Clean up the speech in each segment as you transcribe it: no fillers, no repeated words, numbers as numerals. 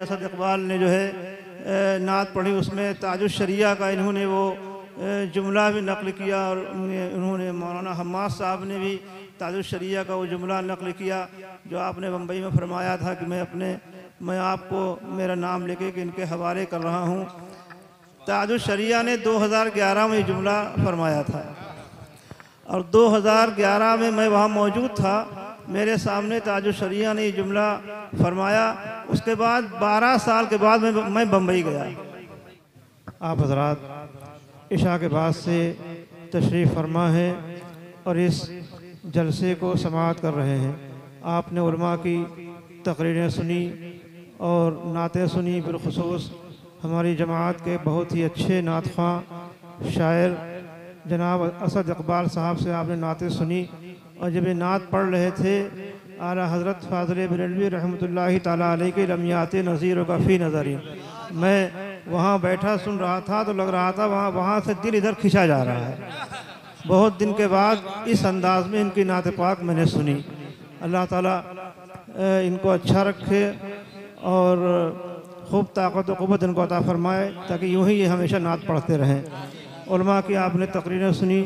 असद इकबाल ने जो है नात पढ़ी, उसमें ताजुश शरिया का इन्होंने वो जुमला भी नक़ल किया और उन्होंने मौलाना हम्माद साहब ने भी ताजुश शरिया का वो जुमला नक़ल किया जो आपने बम्बई में फरमाया था कि मैं आपको मेरा नाम लेके कि इनके हवाले कर रहा हूँ। ताजुश शरिया ने 2011 में ये जुमला फरमाया था और 2011 में मैं वहाँ मौजूद था। मेरे सामने ताजुश शरिया ने ये जुमला फरमाया। उसके बाद 12 साल के बाद मैं बम्बई गया। आप हज़रात इशा के बाद से तशरीफ़ फरमा है और इस जलसे को समाअत कर रहे हैं। आपने उलमा की तकरीरें सुनी और नातें सुनी। बिलख़ुसूस हमारी जमात के बहुत ही अच्छे नात ख़्वां शायर जनाब असद इकबाल साहब से आपने नातें सुनी और जब ये नात पढ़ रहे थे आला हज़रत फ़ाज़िल बरेलवी रहमतुल्लाहि ताला अलैहि के लम्यात नज़ीर व कफ़ी नज़री, मैं वहाँ बैठा सुन रहा था तो लग रहा था वहाँ से दिल इधर खिंचा जा रहा है। बहुत दिन के बाद इस अंदाज़ में इनकी नात पाक मैंने सुनी। अल्लाह ताला इनको अच्छा रखे और खूब ताकत व क़ुव्वत इनको अता फ़रमाए ताकि यूँ ही ये हमेशा नात पढ़ते रहें। उलमा की आपने तकरीरें सुनी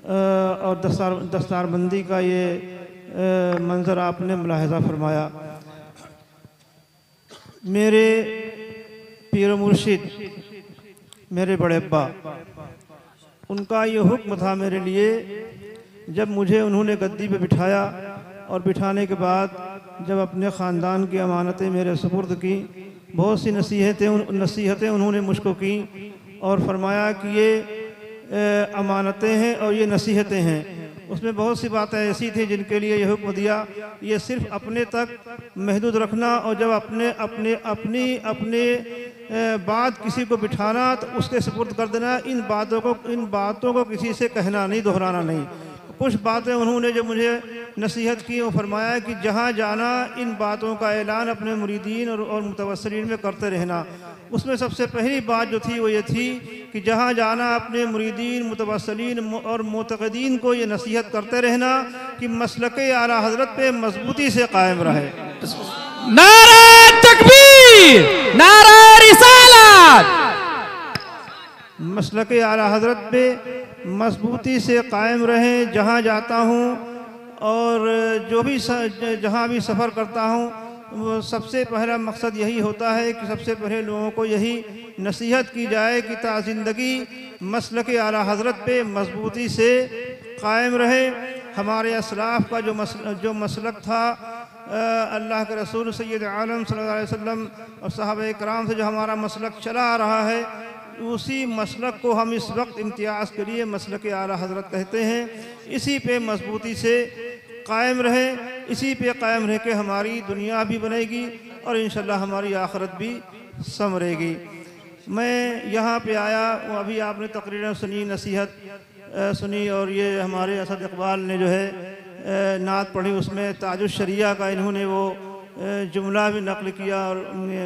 और दस्तारबंदी का ये मंज़र आपने मुलाहिज़ा फरमाया। मेरे पीर मुर्शिद मेरे बड़े अब्बा, उनका ये हुक्म था मेरे लिए जब मुझे उन्होंने गद्दी पे बिठाया और बिठाने के बाद जब अपने ख़ानदान की अमानतें मेरे सुपुर्द की, बहुत सी नसीहतें उन्होंने मुझको की और फरमाया कि ये अमानतें हैं और ये नसीहतें हैं। उसमें बहुत सी बातें ऐसी थी जिनके लिए ये हुक्म दिया ये सिर्फ़ अपने तक महदूद रखना और जब अपने बात किसी को बिठाना तो उसके सुपुर्द कर देना। इन बातों को किसी से कहना नहीं, दोहराना नहीं। कुछ बातें उन्होंने जो मुझे नसीहत की वो फरमाया कि जहाँ जाना इन बातों का ऐलान अपने मुरीदीन और मुतवस्सिलीन में करते रहना। उसमें सबसे पहली बात जो थी वो ये थी कि जहाँ जाना अपने मुरीदीन, मुतवस्सिलीन और मुतक़दीन को ये नसीहत करते रहना कि मसलके आला हज़रत पे मजबूती से कायम रहे। नारा तकबीर, नारा रिसालत। मसलके आला हज़रत पे मजबूती से कायम रहें। जहाँ जाता हूँ और जहाँ भी सफ़र करता हूँ वो सबसे पहला मकसद यही होता है कि सबसे पहले लोगों को यही नसीहत की जाए कि ता ज़िंदगी मसलके आला हज़रत पे मजबूती से कायम रहे। हमारे असलाफ़ का जो मसलक था, अल्लाह के रसूल सैयद आलम सल्लल्लाहु अलैहि वसल्लम और सहाबा कराम से जो हमारा मसलक चला आ रहा है, उसी मसलक को हम इस वक्त इम्तियाज़ के लिए मसलक आला हज़रत कहते हैं। इसी पे मजबूती से कायम रहे, इसी पे कायम रह के हमारी दुनिया भी बनेगी और इंशाअल्लाह हमारी आखिरत भी संवरेगी। मैं यहाँ पे आया, वो अभी आपने तकरीरें सुनी, नसीहत सुनी और ये हमारे असद इकबाल ने जो है नात पढ़ी, उसमें ताजुश शरिया का इन्होंने वो जुमला भी नक़ल किया और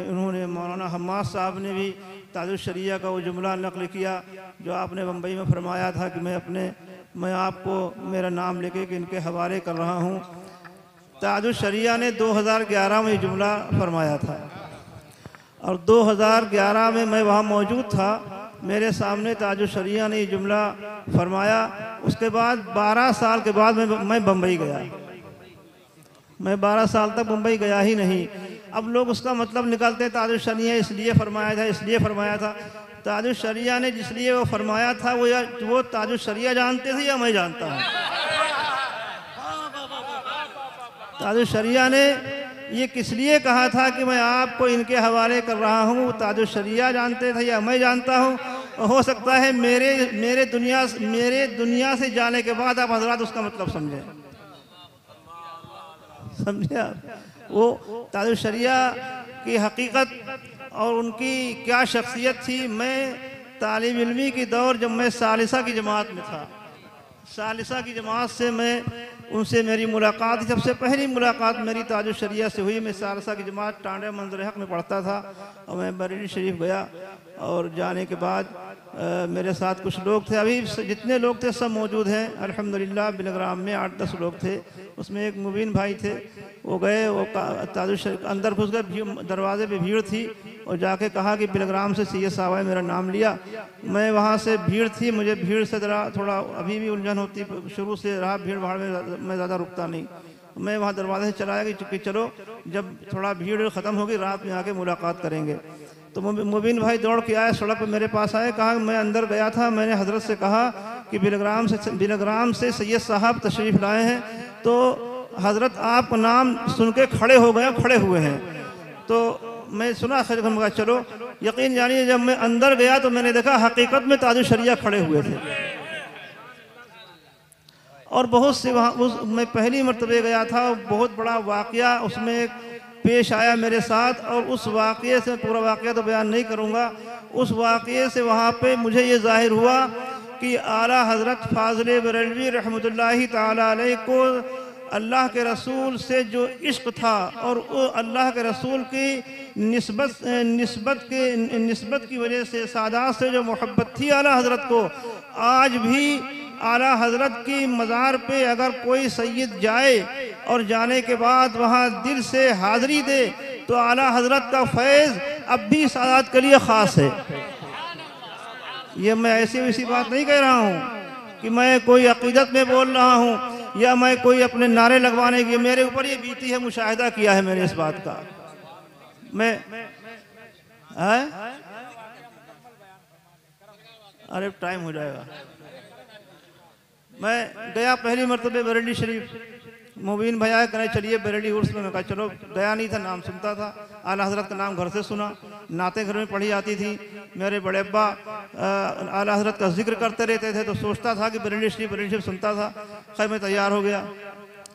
उन्होंने मौलाना हम्माद साहब ने भी ताजुश शरिया का वो जुमला नक़ल किया जो आपने बम्बई में फरमाया था कि मैं आपको मेरा नाम लेके कि इनके हवाले कर रहा हूँ। ताजुश शरिया ने 2011 में ये जुमला फरमाया था और 2011 में मैं वहाँ मौजूद था। मेरे सामने ताजुश शरिया ने ये जुमला फरमाया। उसके बाद 12 साल के बाद मैं बम्बई गया। मैं 12 साल तक मुंबई गया ही नहीं। अब लोग उसका मतलब निकालते हैं ताजुश शरिया इसलिए फरमाया था। ताजुश शरिया ने जिसलिए वो फरमाया था वो ताजुश शरिया जानते थे या मैं जानता हूँ? ताजुश शरिया ने ये किस लिए कहा था कि मैं आपको इनके हवाले कर रहा हूँ, ताजुश शरिया जानते थे या मैं जानता हूँ? हो सकता है मेरे दुनिया से जाने के बाद आप हजरात उसका मतलब समझे आप। वो ताजुश शरिया की हकीकत और उनकी क्या शख्सियत थी। मैं तालिब इल्मी की दौर जब मैं सालिसा की जमात में था, सालिसा की जमात से मैं उनसे मेरी मुलाकात, सबसे पहली मुलाकात मेरी ताजुल शरिया से हुई। मैं सारसा की जमात टांडे मंजर हक में पढ़ता था और मैं बरेली शरीफ गया और जाने के बाद मेरे साथ कुछ लोग थे, अभी जितने लोग थे सब मौजूद हैं अल्हम्दुलिल्लाह। बिलग्राम में 8-10 लोग थे, उसमें एक मुबीन भाई थे, वो गए, वो ताजुल शरीफ अंदर घुस गए, दरवाजे पे भीड़ थी और जाके कहा कि बिलग्राम से सैयद साहब आए, मेरा नाम लिया। मैं वहाँ से, भीड़ थी, मुझे भीड़ से ज़रा थोड़ा अभी भी उलझन होती, शुरू से रहा भीड़ भाड़ में मैं ज़्यादा रुकता नहीं। मैं वहाँ दरवाजे से चला आया कि चलो जब थोड़ा भीड़ ख़त्म होगी रात में आके मुलाकात करेंगे। तो मुबीन भाई दौड़ के आए, सड़क पर मेरे पास आए, कहा मैं अंदर गया था, मैंने हजरत से कहा कि बिलग्राम से सैयद साहब तशरीफ़ लाए हैं, तो हजरत आपका नाम सुन के खड़े हो गए, खड़े हुए हैं। तो मैं सुना, खैर चलो। यकीन जानिए जब मैं अंदर गया तो मैंने देखा हकीकत में ताजुल शरिया खड़े हुए थे और बहुत से वहाँ मैं पहली मरतबे गया था, बहुत बड़ा वाक़या उसमें पेश आया मेरे साथ। और उस वाक़ये से, पूरा वाक़या तो बयान नहीं करूँगा, उस वाक़ये से वहाँ पे मुझे ये ज़ाहिर हुआ कि आला हज़रत फ़ाज़िल बरेलवी रहमतुल्लाहि ताला अलैह को अल्लाह के रसूल से जो इश्क़ था और वो अल्लाह के रसूल की निस्बत की वजह से, सादात से जो मोहब्बत थी आला हज़रत को, आज भी आला हज़रत की मज़ार पे अगर कोई सैयद जाए और जाने के बाद वहाँ दिल से हाज़री दे तो आला हज़रत का फैज़ अब भी सादात के लिए ख़ास है। ये मैं ऐसी वैसी बात नहीं कह रहा हूँ कि मैं कोई अक़ीदत में बोल रहा हूँ या मैं कोई अपने नारे लगवाने की, मेरे ऊपर ये बीती है, मुशाहिदा किया है मैंने इस बात का। मैं अरे टाइम हो जाएगा। मैं गया पहली मरतबे बरेली शरीफ, मुबीन भैया कहे चलिए बरेली उर्स में। मैं कहा चलो, गया नहीं था, नाम सुनता था, आला हज़रत का नाम घर से सुना, नाते घर में पढ़ी जाती थी, मेरे बड़े अब्बा आला हज़रत का जिक्र करते रहते थे, तो सोचता था कि बरेली शरीफ सुनता था। खैर मैं तैयार हो गया,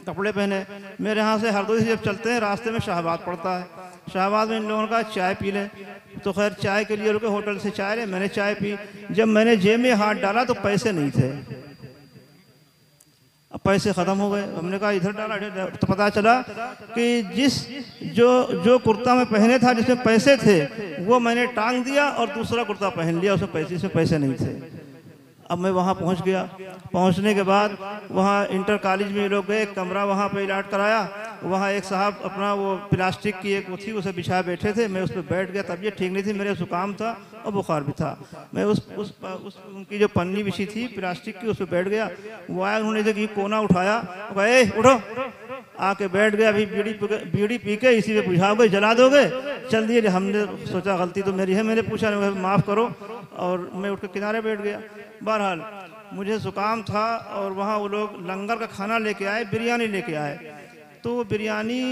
कपड़े पहने, मेरे यहाँ से हरदोई से जब चलते हैं रास्ते में शाहबाद पड़ता है, शाहबाद में इन लोगों का चाय पी लें, तो खैर चाय के लिए रुके, होटल से चाय ले, मैंने चाय पी। जब मैंने जेब में हाथ डाला तो पैसे नहीं थे, अब पैसे ख़त्म हो गए। हमने कहा इधर डाला, तो पता चला कि जो कुर्ता में पहने था जिसमें पैसे थे वो मैंने टांग दिया और दूसरा कुर्ता पहन लिया, उसमें पैसे नहीं थे। अब मैं वहाँ पहुँच गया, पहुँचने के बाद वहाँ इंटर कॉलेज में लोग गए, कमरा वहाँ पे इलाट कराया, वहाँ एक साहब अपना वो प्लास्टिक की एक वो थी उसे बिछाए बैठे थे, मैं उस पर बैठ गया, तबीयत ठीक नहीं थी, मेरे जुकाम था और बुखार भी था। मैं उस उनकी जो पन्नी बिछी थी प्लास्टिक की उस पर बैठ गया। वो आया, उन्होंने देखी कोना उठाया, कहे उठो, आके बैठ गया। अभी बीड़ी पी के इसी पे बुझाओगे, जला दोगे, चल दिए। हमने सोचा गलती तो मेरी है, मैंने पूछा माफ़ करो और मैं उठ के किनारे बैठ गया। बहरहाल मुझे ज़ुकाम था और वहाँ वो लोग लंगर का खाना लेके आए, बिरयानी लेके आए, तो वो बिरयानी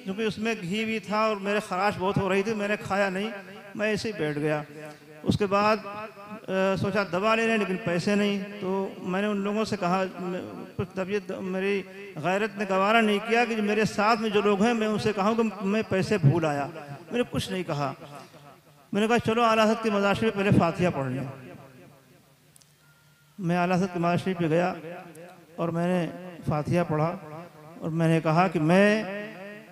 क्योंकि उसमें घी भी था और मेरे खराश बहुत हो रही थी, मैंने खाया नहीं, मैं ऐसे ही बैठ गया। उसके बाद सोचा दवा ले लें, लेकिन पैसे नहीं, तो मैंने उन लोगों से कहा, कुछ तबीयत मेरी गैरत ने गवारा नहीं किया कि मेरे साथ में जो लोग हैं मैं उनसे कहूँ कि मैं पैसे भूल आया, मैंने कुछ नहीं कहा। मैंने कहा चलो आला हज़रत की मज़ार शरीफ पहले फातिहा पढ़ लें। मैं आला हज़रत की मज़ार शरीफ पे गया और मैंने फातिहा पढ़ा और मैंने कहा कि मैं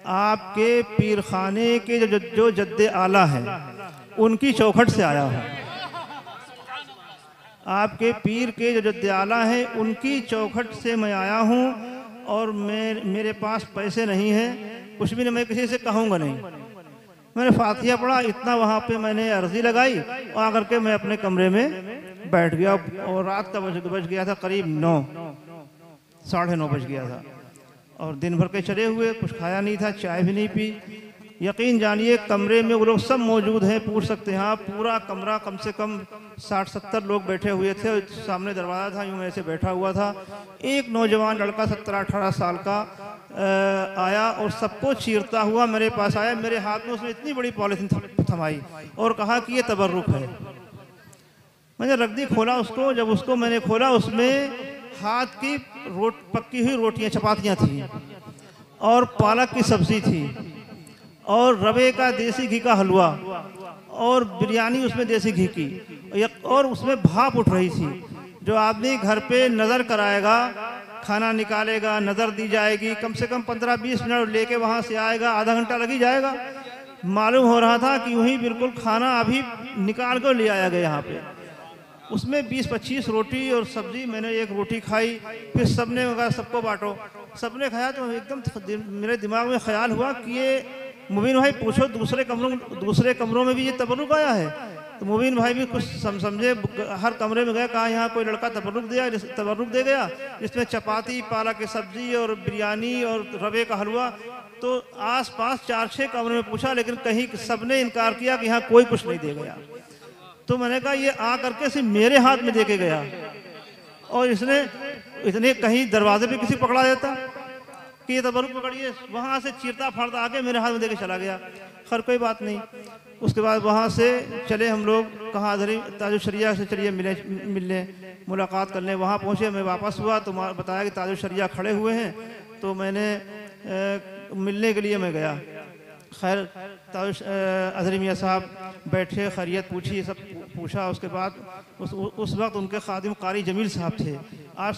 आपके पीर खाने के जो जद्दे आला हैं उनकी चौखट से आया हूँ, आपके पीर के जो जद्दे आला हैं उनकी चौखट से मैं आया हूँ और मेरे पास पैसे नहीं हैं, कुछ भी नहीं, मैं किसी से कहूँगा नहीं। मैंने फातिहा पढ़ा, इतना वहाँ पे मैंने अर्जी लगाई और आकर के मैं अपने कमरे में बैठ गया और रात का बज गया था करीब 9, 9:30 बज गया था और दिन भर के चले हुए, कुछ खाया नहीं था, चाय भी नहीं पी। यकीन जानिए कमरे में वो लोग सब मौजूद हैं, पूछ सकते हैं आप, पूरा कमरा कम से कम 60-70 लोग बैठे हुए थे, सामने दरवाज़ा था, यूँ मैं ऐसे बैठा हुआ था। एक नौजवान लड़का 17-18 साल का आया और सबको चीरता हुआ मेरे पास आया, मेरे हाथ में उसने इतनी बड़ी पॉलिथीन थमाई और कहा कि ये तबर्रुक है। मैंने रख दी, खोला उसको, जब उसको मैंने खोला उसमें हाथ की पक्की हुई रोटियां, चपातियाँ थी और पालक की सब्ज़ी थी और रवे का देसी घी का हलवा और बिरयानी उसमें देसी घी की और उसमें भाप उठ रही थी। जो आदमी घर पे नज़र कराएगा खाना निकालेगा, नज़र दी जाएगी, कम से कम 15-20 मिनट लेके वहाँ से आएगा, आधा घंटा लग ही जाएगा। मालूम हो रहा था कि वहीं बिल्कुल खाना अभी निकाल कर ले आया गया यहाँ पे। उसमें 20-25 रोटी और सब्जी, मैंने एक रोटी खाई, फिर सबने कहा सबको बांटो। सबने खाया तो एकदम मेरे दिमाग में ख्याल हुआ कि ये मुबीन भाई पूछो दूसरे कमरों में भी ये तबरुक आया है। तो मुबीन भाई भी कुछ समझे, हर कमरे में गए, कहा यहाँ कोई लड़का तबरुक दे गया जिसमें चपाती, पालक की सब्जी और बिरयानी और रवे का हलवा। तो आस-पास 4-6 कमरे में पूछा, लेकिन कहीं सबने इनकार किया कि यहाँ कोई कुछ नहीं दे गया। तो मैंने कहा ये आ करके सिर्फ मेरे हाथ में दे के गया, और इसने इतने कहीं दरवाजे पे किसी पकड़ा देता कि ये तबरुक पकड़िए, वहाँ से चीरता फाड़ता आके मेरे हाथ में दे के चला गया। खैर कोई बात नहीं। उसके बाद वहाँ से चले हम लोग, कहाँ ताजुल शरिया से चलिए मिलने मुलाकात करने। वहाँ पहुँचे, मैं वापस हुआ तो बताया कि ताजुल शरिया खड़े हुए हैं, तो मैंने मिलने के लिए मैं गया। खैर अजहरी मियाँ साहब बैठे, खैरियत पूछी, सब पूछा। उसके बाद उस वक्त उनके खादिम कारी जमील साहब थे। आज